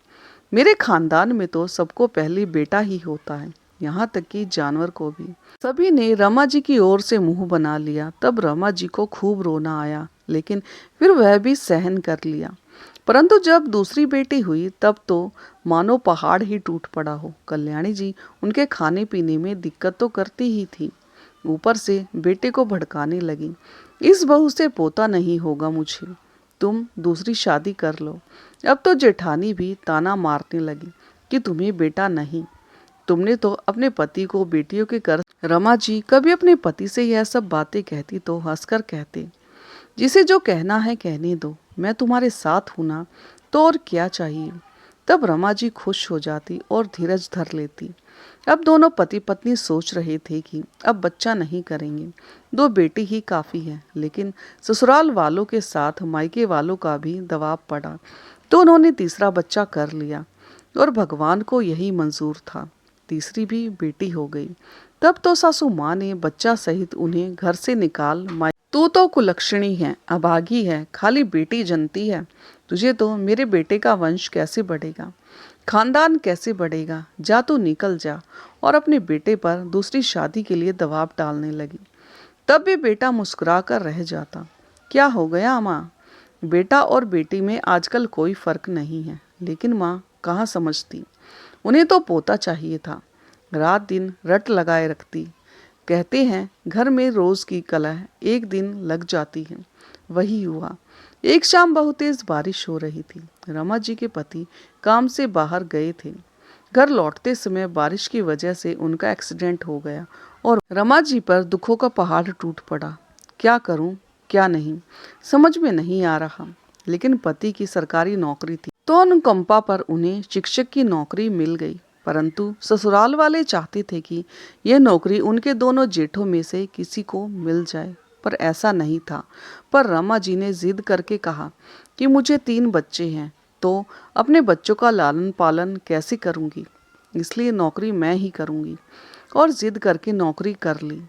मेरे खानदान में तो सबको पहले बेटा ही होता है, यहाँ तक कि जानवर को भी। सभी ने रमा जी की ओर से मुंह बना लिया। तब रमा जी को खूब रोना आया, लेकिन फिर वह भी सहन कर लिया। परंतु जब दूसरी बेटी हुई तब तो मानो पहाड़ ही टूट पड़ा हो। कल्याणी जी उनके खाने पीने में दिक्कत तो करती ही थी, ऊपर से बेटे को भड़काने लगी, इस बहू से पोता नहीं होगा मुझे, तुम दूसरी शादी कर लो। अब तो जेठानी भी ताना मारने लगी कि तुम्हें बेटा नहीं, तुमने तो अपने पति को बेटियों के कर। रमा जी कभी अपने पति से यह सब बातें कहती तो हंसकर कहते, जिसे जो कहना है कहने दो, मैं तुम्हारे साथ हूं ना, तो और क्या चाहिए। तब रमा जी खुश हो जाती और धीरज धर लेती। अब दोनों पति पत्नी सोच रहे थे कि अब बच्चा नहीं करेंगे, 2 बेटी ही काफी है। लेकिन ससुराल वालों के साथ मायके वालों का भी दबाव पड़ा, तो उन्होंने तीसरा बच्चा कर लिया और भगवान को यही मंजूर था। तीसरी भी बेटी हो गई। तब तो सासू माँ ने बच्चा सहित उन्हें घर से निकाल तू तो कुलक्षणी है, अभागी है, खाली बेटी जनती है, तुझे तो मेरे बेटे का वंश कैसे बढ़ेगा, खानदान कैसे बढ़ेगा, जा तू निकल जा। और अपने बेटे पर दूसरी शादी के लिए दबाव डालने लगी। तब भी बेटा मुस्कुरा कर रह जाता। क्या हो गया माँ, बेटा और बेटी में आजकल कोई फर्क नहीं है। लेकिन माँ कहाँ समझती, उन्हें तो पोता चाहिए था। रात दिन रट लगाए रखती। कहते हैं घर में रोज की कलह एक दिन लग जाती है। वही हुआ। एक शाम बहुत तेज बारिश हो रही थी। रमा जी के पति काम से बाहर गए थे। घर लौटते समय बारिश की वजह से उनका एक्सीडेंट हो गया और रमा जी पर दुखों का पहाड़ टूट पड़ा। क्या करूं क्या नहीं समझ में नहीं आ रहा। लेकिन पति की सरकारी नौकरी थी, तो अनुकंपा पर उन्हें शिक्षक की नौकरी मिल गई। परंतु ससुराल वाले चाहते थे कि यह नौकरी उनके दोनों जेठों में से किसी को मिल जाए, पर ऐसा नहीं था। पर रमा जी ने जिद करके कहा कि मुझे 3 बच्चे हैं, तो अपने बच्चों का लालन पालन कैसे करूंगी, इसलिए नौकरी मैं ही करूंगी। और जिद करके नौकरी कर ली।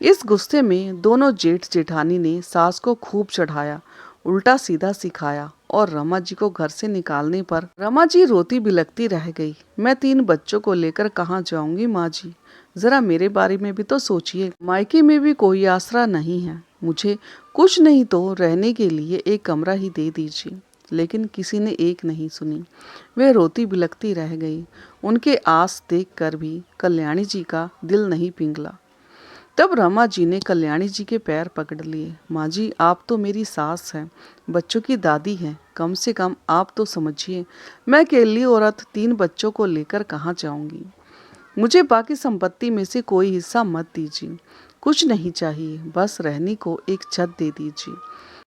इस गुस्से में दोनों जेठ जेठानी ने सास को खूब चढ़ाया, उल्टा सीधा सिखाया और रमा जी को घर से निकालने पर रमा जी रोती बिलखती रह गई। मैं 3 बच्चों को लेकर कहाँ जाऊंगी माँ जी, जरा मेरे बारे में भी तो सोचिए। मायके में भी कोई आसरा नहीं है, मुझे कुछ नहीं तो रहने के लिए एक कमरा ही दे दीजिए। लेकिन किसी ने एक नहीं सुनी। वे रोती बिलखती रह गई। उनके आस देखकर भी कल्याणी जी का दिल नहीं पिघला। तब रमा जी ने कल्याणी जी के पैर पकड़ लिए। माँ जी आप तो मेरी सास हैं, बच्चों की दादी हैं, कम से कम आप तो समझिए। मैं अकेली औरत 3 बच्चों को लेकर कहाँ जाऊंगी। मुझे बाकी संपत्ति में से कोई हिस्सा मत दीजिए, कुछ नहीं चाहिए, बस रहने को एक छत दे दीजिए।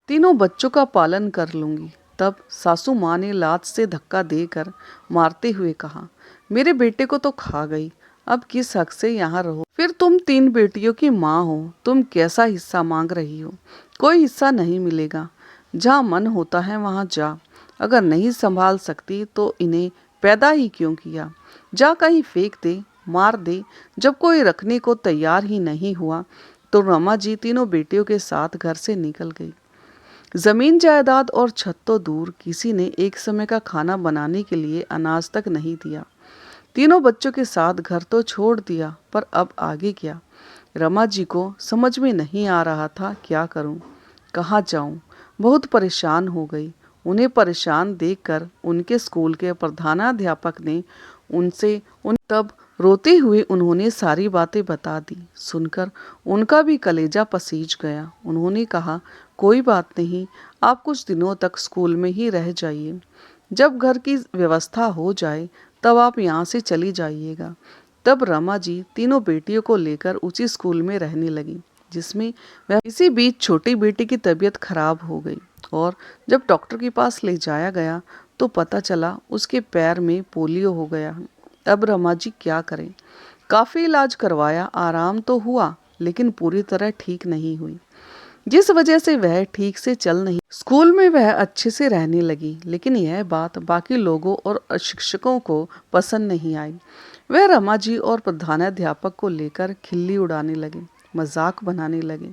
3 बच्चों का पालन कर लूंगी। तब सासू माँ ने लात से धक्का देकर मारते हुए कहा, मेरे बेटे को तो खा गई, अब किस हक से यहाँ रहो। फिर तुम 3 बेटियों की माँ हो, तुम कैसा हिस्सा मांग रही हो। कोई हिस्सा नहीं मिलेगा। जहाँ मन होता है वहाँ जा। अगर नहीं संभाल सकती तो इन्हें पैदा ही क्यों किया। जा कहीं फेंक दे, मार दे। जब कोई रखने को तैयार ही नहीं हुआ तो रमा जी तीनों बेटियों के साथ घर से निकल गई। जमीन जायदाद और छत तो दूर, किसी ने एक समय का खाना बनाने के लिए अनाज तक नहीं दिया। तीनों बच्चों के साथ घर तो छोड़ दिया, पर अब आगे क्या। रमा जी को समझ में नहीं आ रहा था क्या करूं, कहाँ जाऊं। बहुत परेशान हो गई। उन्हें परेशान देखकर उनके स्कूल के प्रधानाध्यापक ने उनसे उन तब रोते हुए उन्होंने सारी बातें बता दी। सुनकर उनका भी कलेजा पसीज गया। उन्होंने कहा, कोई बात नहीं, आप कुछ दिनों तक स्कूल में ही रह जाइए। जब घर की व्यवस्था हो जाए तब आप यहाँ से चली जाइएगा। तब रमा जी तीनों बेटियों को लेकर उसी स्कूल में रहने लगी, जिसमें वह इसी बीच छोटी बेटी की तबीयत खराब हो गई और जब डॉक्टर के पास ले जाया गया तो पता चला उसके पैर में पोलियो हो गया। अब रमा जी क्या करें। काफ़ी इलाज करवाया, आराम तो हुआ, लेकिन पूरी तरह ठीक नहीं हुई, जिस वजह से वह ठीक से चल नहीं। स्कूल में वह अच्छे से रहने लगी, लेकिन यह बात बाकी लोगों और शिक्षकों को पसंद नहीं आई। वह रमा जी और प्रधानाध्यापक को लेकर खिल्ली उड़ाने लगे, मजाक बनाने लगे।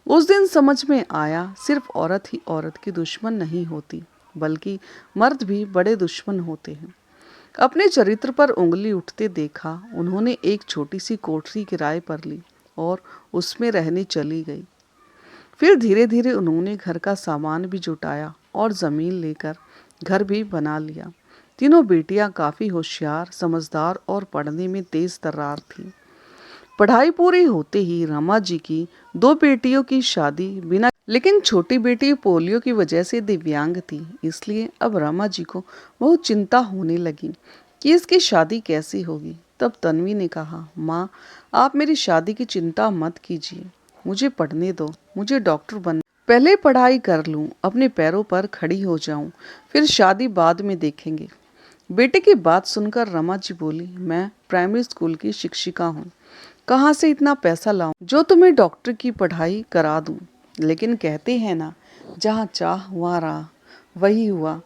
उस दिन समझ में आया, सिर्फ औरत ही औरत की दुश्मन नहीं होती, बल्कि मर्द भी बड़े दुश्मन होते हैं। अपने चरित्र पर उंगली उठते देखा, उन्होंने एक छोटी सी कोठरी किराए पर ली और उसमें रहने चली गई। फिर धीरे धीरे उन्होंने घर का सामान भी जुटाया और ज़मीन लेकर घर भी बना लिया। तीनों बेटियां काफ़ी होशियार, समझदार और पढ़ने में तेज तर्रार थीं। पढ़ाई पूरी होते ही रमा जी की दो बेटियों की शादी बिना, लेकिन छोटी बेटी पोलियो की वजह से दिव्यांग थी, इसलिए अब रमा जी को बहुत चिंता होने लगी कि इसकी शादी कैसी होगी। तब तन्वी ने कहा, माँ, आप मेरी शादी की चिंता मत कीजिए, मुझे पढ़ने दो, मुझे डॉक्टर बन पहले पढ़ाई कर लूं, अपने पैरों पर खड़ी हो जाऊं, फिर शादी बाद में देखेंगे। बेटे की बात सुनकर रमा जी बोली, मैं प्राइमरी स्कूल की शिक्षिका हूँ, कहाँ से इतना पैसा लाऊं जो तुम्हें डॉक्टर की पढ़ाई करा दूं। लेकिन कहते हैं ना, जहाँ चाह वहाँ राह, वही हुआ।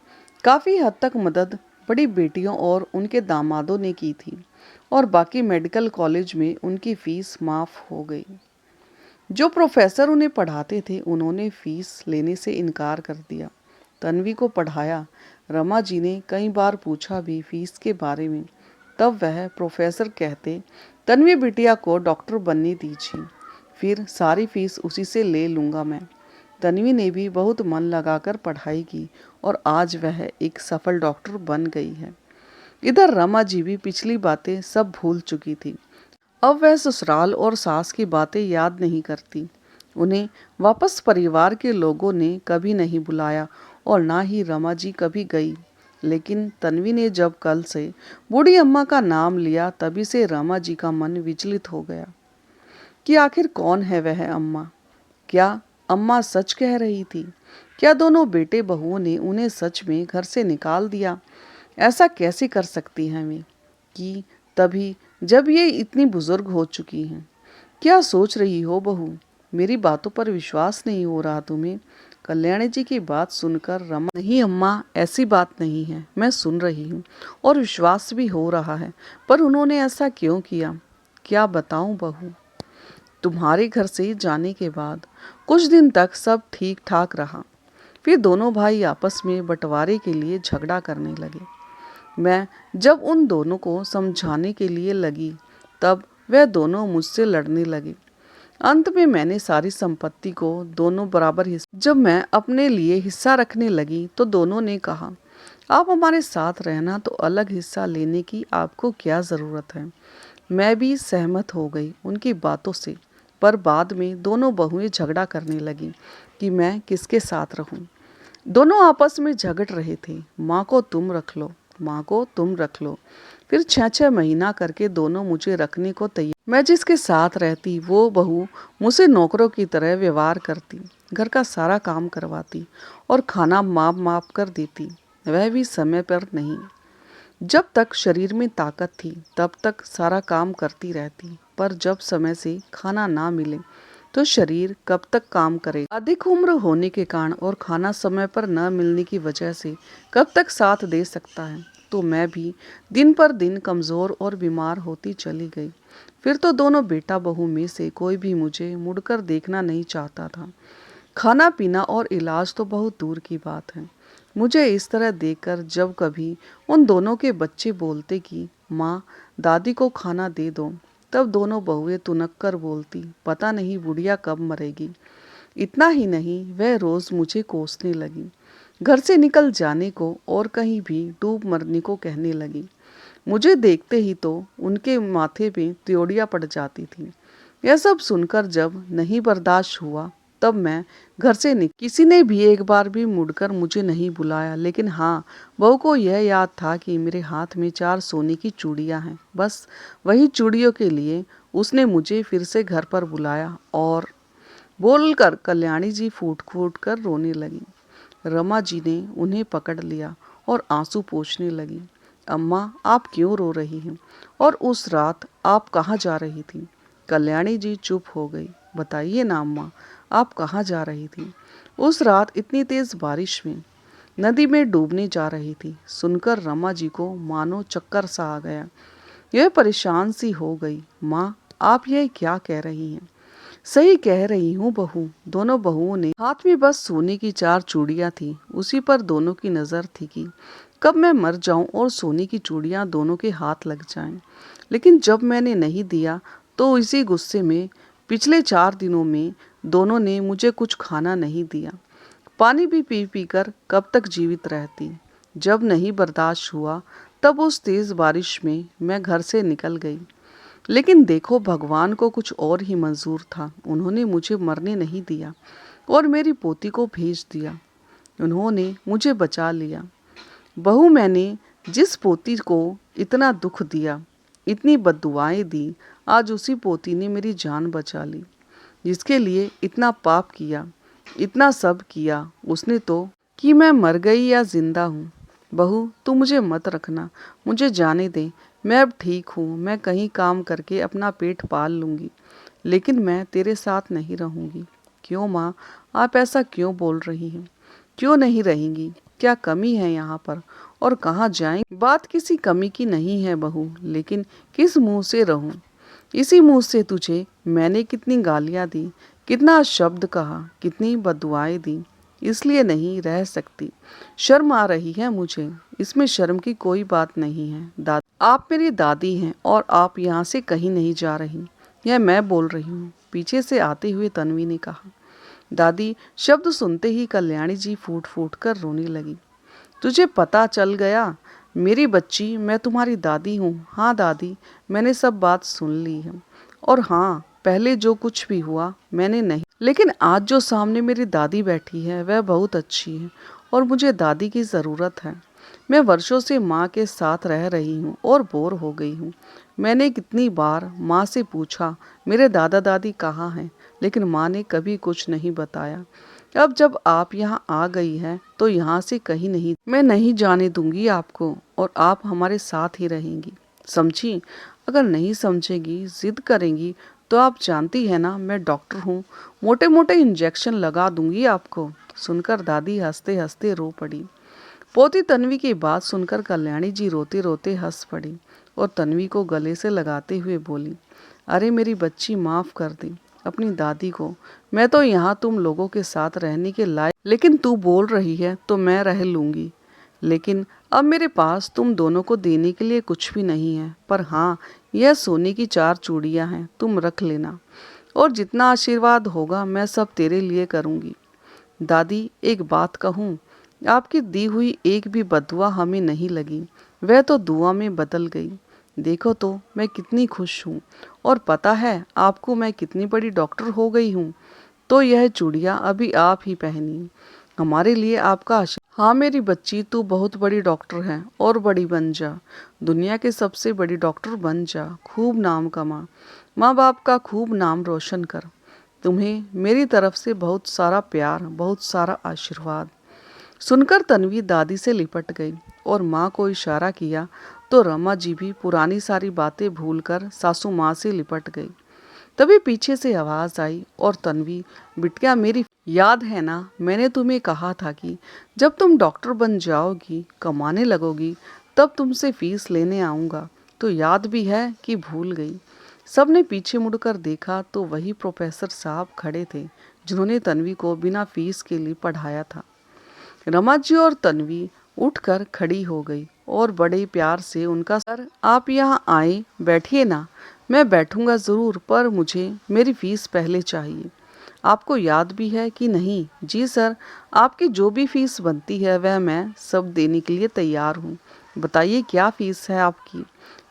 काफ़ी हद तक मदद बड़ी बेटियों और उनके दामादों ने की थी और बाकी मेडिकल कॉलेज में उनकी फीस माफ़ हो गई। जो प्रोफेसर उन्हें पढ़ाते थे उन्होंने फीस लेने से इनकार कर दिया। तन्वी को पढ़ाया। रमा जी ने कई बार पूछा भी फीस के बारे में। तब वह प्रोफेसर कहते, तन्वी बिटिया को डॉक्टर बनने दीजिए, फिर सारी फीस उसी से ले लूँगा मैं। तन्वी ने भी बहुत मन लगाकर पढ़ाई की और आज वह एक सफल डॉक्टर बन गई है। इधर रमा जी भी पिछली बातें सब भूल चुकी थी। अब वह ससुराल और सास की बातें याद नहीं करती। उन्हें वापस परिवार के लोगों ने कभी नहीं बुलाया और ना ही रमा जी कभी गई। लेकिन तन्वी ने जब कल से बूढ़ी अम्मा का नाम लिया तभी से रमा जी का मन विचलित हो गया कि आखिर कौन है वह अम्मा। क्या अम्मा सच कह रही थी? क्या दोनों बेटे बहुओं ने उन्हें सच में घर से निकाल दिया? ऐसा कैसे कर सकती हैं वे कि तभी जब ये इतनी बुजुर्ग हो चुकी हैं। क्या सोच रही हो बहू? मेरी बातों पर विश्वास नहीं हो रहा तुम्हें? कल्याणी जी की बात सुनकर रमा, नहीं अम्मा, ऐसी बात नहीं है, मैं सुन रही हूँ और विश्वास भी हो रहा है, पर उन्होंने ऐसा क्यों किया? क्या बताऊं बहू? तुम्हारे घर से जाने के बाद कुछ दिन तक सब ठीक ठाक रहा, फिर दोनों भाई आपस में बंटवारे के लिए झगड़ा करने लगे। मैं जब उन दोनों को समझाने के लिए लगी तब वह दोनों मुझसे लड़ने लगे। अंत में मैंने सारी संपत्ति को दोनों बराबर हिस्सा, जब मैं अपने लिए हिस्सा रखने लगी तो दोनों ने कहा, आप हमारे साथ रहना तो अलग हिस्सा लेने की आपको क्या ज़रूरत है। मैं भी सहमत हो गई उनकी बातों से, पर बाद में दोनों बहुएं झगड़ा करने लगी कि मैं किसके साथ रहूं। दोनों आपस में झगड़ रहे थे। माँ को तुम रख लो, माँ को तुम रख लो। फिर 6-6 महीना करके दोनों मुझे रखने को तैयार। मैं जिसके साथ रहती वो बहू मुझसे नौकरों की तरह व्यवहार करती, घर का सारा काम करवाती और खाना माप माप कर देती, वह भी समय पर नहीं। जब तक शरीर में ताकत थी तब तक सारा काम करती रहती, पर जब समय से खाना ना मिले तो शरीर कब तक काम करेगा। अधिक उम्र होने के कारण और खाना समय पर न मिलने की वजह से कब तक साथ दे सकता है। तो मैं भी दिन पर दिन कमज़ोर और बीमार होती चली गई। फिर तो दोनों बेटा बहू में से कोई भी मुझे मुड़कर देखना नहीं चाहता था। खाना पीना और इलाज तो बहुत दूर की बात है। मुझे इस तरह देखकर जब कभी उन दोनों के बच्चे बोलते कि माँ दादी को खाना दे दो, तब दोनों बहुएं तुनक कर बोलती, पता नहीं बुढ़िया कब मरेगी। इतना ही नहीं, वह रोज़ मुझे कोसने लगी, घर से निकल जाने को और कहीं भी डूब मरने को कहने लगी। मुझे देखते ही तो उनके माथे पे त्योड़ियाँ पड़ जाती थी। यह सब सुनकर जब नहीं बर्दाश्त हुआ, तब मैं घर से निकली। किसी ने भी एक बार भी मुड़कर मुझे नहीं बुलाया, लेकिन हाँ, बहू को यह याद था कि मेरे हाथ में 4 सोने की चूड़ियाँ हैं। बस वही चूड़ियों के लिए उसने मुझे फिर से घर पर बुलाया और बोलकर कल्याणी जी फूट फूट कर रोने लगी। रमा जी ने उन्हें पकड़ लिया और आंसू पोंछने लगी। अम्मा, आप क्यों रो रही हैं? और उस रात आप कहाँ जा रही थी? कल्याणी जी चुप हो गई। बताइए ना अम्मा, आप कहाँ जा रही थी? उस रात इतनी तेज बारिश में नदी में डूबने जा रही थी। सुनकर रमा जी को मानो चक्कर सा आ गया। यह परेशान सी हो गई। माँ, आप यह क्या कह रही हैं? सही कह रही हूँ बहू। दोनों बहुओं ने हाथ में बस सोने की 4 चूड़ियाँ थी। उसी पर दोनों की नज़र थी कि कब मैं मर जाऊं और सोने की चूड़ियाँ दोनों के हाथ लग जाएं। लेकिन जब मैंने नहीं दिया तो इसी गुस्से में पिछले 4 दिनों में दोनों ने मुझे कुछ खाना नहीं दिया। पानी भी पी पी कर कब तक जीवित रहती। जब नहीं बर्दाश्त हुआ तब उस तेज़ बारिश में मैं घर से निकल गई। लेकिन देखो, भगवान को कुछ और ही मंजूर था। उन्होंने मुझे मरने नहीं दिया और मेरी पोती को भेज दिया। उन्होंने मुझे बचा लिया। बहू, मैंने जिस पोती को इतना दुख दिया, इतनी बद्दुआएं दी, आज उसी पोती ने मेरी जान बचा ली। जिसके लिए इतना पाप किया, इतना सब किया, उसने तो कि मैं मर गई या जिंदा हूँ। बहू, तू मुझे मत रखना, मुझे जाने दे। मैं अब ठीक हूँ। मैं कहीं काम करके अपना पेट पाल लूँगी, लेकिन मैं तेरे साथ नहीं रहूँगी। क्यों माँ, आप ऐसा क्यों बोल रही हैं? क्यों नहीं रहेंगी? क्या कमी है यहाँ पर? और कहाँ जाएंगी? बात किसी कमी की नहीं है बहू, लेकिन किस मुंह से रहूं? इसी मुंह से तुझे मैंने कितनी गालियाँ दी, कितना शब्द कहा, कितनी बददुआएं दी। इसलिए नहीं रह सकती। शर्म आ रही है मुझे। इसमें शर्म की कोई बात नहीं है। आप मेरी दादी हैं और आप यहाँ से कहीं नहीं जा रही। यह मैं बोल रही हूँ, पीछे से आते हुए तन्वी ने कहा। दादी शब्द सुनते ही कल्याणी जी फूट फूट कर रोने लगी। तुझे पता चल गया मेरी बच्ची, मैं तुम्हारी दादी हूँ। हाँ दादी, मैंने सब बात सुन ली है। और हाँ, पहले जो कुछ भी हुआ मैंने नहीं, लेकिन आज जो सामने मेरी दादी बैठी है वह बहुत अच्छी है और मुझे दादी की ज़रूरत है। मैं वर्षों से माँ के साथ रह रही हूँ और बोर हो गई हूँ। मैंने कितनी बार माँ से पूछा मेरे दादा दादी कहाँ हैं, लेकिन माँ ने कभी कुछ नहीं बताया। अब जब आप यहाँ आ गई हैं तो यहाँ से कहीं नहीं, मैं नहीं जाने दूंगी आपको और आप हमारे साथ ही रहेंगी। समझी? अगर नहीं समझेगी, जिद करेंगी तो आप जानती है ना, मैं डॉक्टर हूँ, मोटे मोटे इंजेक्शन लगा दूंगी आपको। सुनकर दादी हंसते हंसते रो पड़ी। पोती तन्वी की बात सुनकर कल्याणी जी रोते रोते हंस पड़ी और तन्वी को गले से लगाते हुए बोली, अरे मेरी बच्ची, माफ़ कर दी अपनी दादी को। मैं तो यहाँ तुम लोगों के साथ रहने के लायक, लेकिन तू बोल रही है तो मैं रह लूँगी। लेकिन अब मेरे पास तुम दोनों को देने के लिए कुछ भी नहीं है। पर हाँ, यह सोने की 4 चूड़ियाँ हैं, तुम रख लेना और जितना आशीर्वाद होगा मैं सब तेरे लिए करूँगी। दादी, एक बात कहूँ, आपकी दी हुई एक भी बदुआ हमें नहीं लगी, वह तो दुआ में बदल गई। देखो तो मैं कितनी खुश हूँ, और पता है आपको मैं कितनी बड़ी डॉक्टर हो गई हूँ। तो यह चूड़ियाँ अभी आप ही पहनी, हमारे लिए आपका आशीर्वाद। हाँ मेरी बच्ची, तू बहुत बड़ी डॉक्टर है और बड़ी बन जा, दुनिया के सबसे बड़ी डॉक्टर बन जा, खूब नाम कमा, माँ बाप का खूब नाम रोशन कर। तुम्हें मेरी तरफ से बहुत सारा प्यार, बहुत सारा आशीर्वाद। सुनकर तन्वी दादी से लिपट गई और माँ को इशारा किया तो रमा जी भी पुरानी सारी बातें भूलकर सासू माँ से लिपट गई। तभी पीछे से आवाज़ आई और तन्वी, बिटिया मेरी याद है ना, मैंने तुम्हें कहा था कि जब तुम डॉक्टर बन जाओगी, कमाने लगोगी, तब तुमसे फीस लेने आऊँगा। तो याद भी है कि भूल गई। सबने पीछे मुड़कर देखा तो वही प्रोफेसर साहब खड़े थे जिन्होंने तन्वी को बिना फीस के लिए पढ़ाया था। रमा जी और तन्वी उठकर खड़ी हो गई और बड़े प्यार से उनका, सर आप यहाँ आए, बैठिए ना। मैं बैठूंगा ज़रूर, पर मुझे मेरी फीस पहले चाहिए। आपको याद भी है कि नहीं? जी सर, आपकी जो भी फीस बनती है वह मैं सब देने के लिए तैयार हूँ। बताइए क्या फीस है आपकी?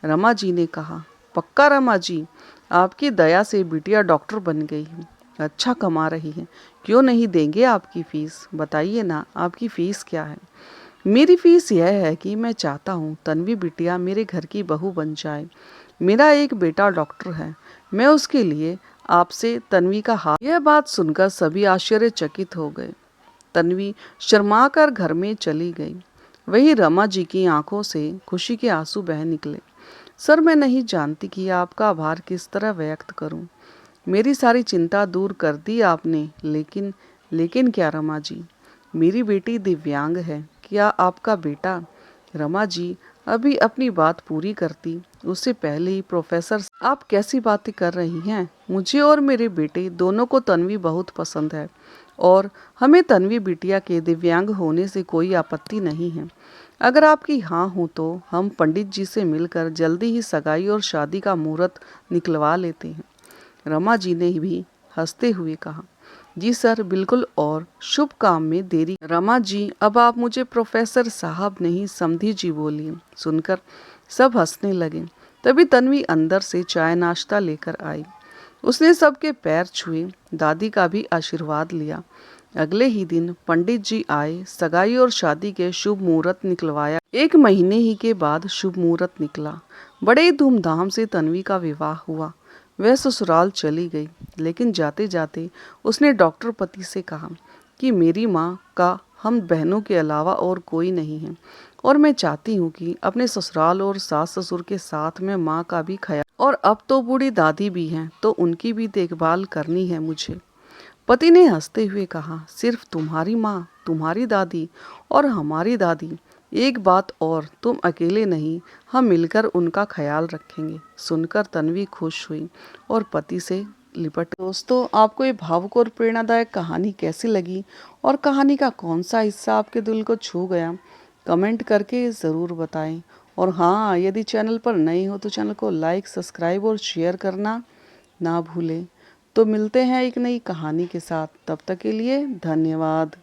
रमा जी ने कहा। पक्का रमा जी, आपकी दया से बिटिया डॉक्टर बन गई है, अच्छा कमा रही है, क्यों नहीं देंगे आपकी फ़ीस? बताइए ना, आपकी फ़ीस क्या है? मेरी फ़ीस यह है कि मैं चाहता हूँ तन्वी बिटिया मेरे घर की बहू बन जाए। मेरा एक बेटा डॉक्टर है, मैं उसके लिए आपसे तन्वी का हाथ। यह बात सुनकर सभी आश्चर्यचकित हो गए। तन्वी शर्मा कर घर में चली गई। वही रमा जी की आंखों से खुशी के आंसू बह निकले। सर मैं नहीं जानती कि आपका आभार किस तरह व्यक्त करूं। मेरी सारी चिंता दूर कर दी आपने, लेकिन क्या रमा जी? मेरी बेटी दिव्यांग है। क्या आपका बेटा? रमा जी अभी अपनी बात पूरी करती उससे पहले ही प्रोफेसर, आप कैसी बातें कर रही हैं? मुझे और मेरे बेटे दोनों को तन्वी बहुत पसंद है और हमें तन्वी बिटिया के दिव्यांग होने से कोई आपत्ति नहीं है। अगर आपकी हाँ हो तो हम पंडित जी से मिलकर जल्दी ही सगाई और शादी का मुहूर्त निकलवा लेते हैं। रमा जी ने भी हंसते हुए कहा। जी सर बिल्कुल, और शुभ काम में देरी। रमा जी अब आप मुझे प्रोफेसर साहब नहीं समधी जी बोलिए। सुनकर सब हंसने लगे। तभी तन्वी अंदर से चाय नाश्ता लेकर आई। उसने सबके पैर छुए, दादी का भी आशीर्वाद लिया। अगले ही दिन पंडित जी आए, सगाई और शादी के शुभ मुहूर्त निकलवाया। 1 महीने ही के बाद शुभ मुहूर्त निकला। बड़े धूमधाम से तन्वी का विवाह हुआ। वह ससुराल चली गई, लेकिन जाते जाते उसने डॉक्टर पति से कहा कि मेरी माँ का हम बहनों के अलावा और कोई नहीं है और मैं चाहती हूँ कि अपने ससुराल और सास ससुर के साथ में माँ का भी ख्याल, और अब तो बूढ़ी दादी भी हैं तो उनकी भी देखभाल करनी है मुझे। पति ने हंसते हुए कहा, सिर्फ तुम्हारी माँ, तुम्हारी दादी और हमारी दादी? एक बात और, तुम अकेले नहीं, हम मिलकर उनका ख्याल रखेंगे। सुनकर तन्वी खुश हुई और पति से लिपट। दोस्तों आपको ये भावुक और प्रेरणादायक कहानी कैसी लगी और कहानी का कौन सा हिस्सा आपके दिल को छू गया, कमेंट करके ज़रूर बताएं। और हाँ, यदि चैनल पर नए हो तो चैनल को लाइक, सब्सक्राइब और शेयर करना ना भूलें। तो मिलते हैं एक नई कहानी के साथ, तब तक के लिए धन्यवाद।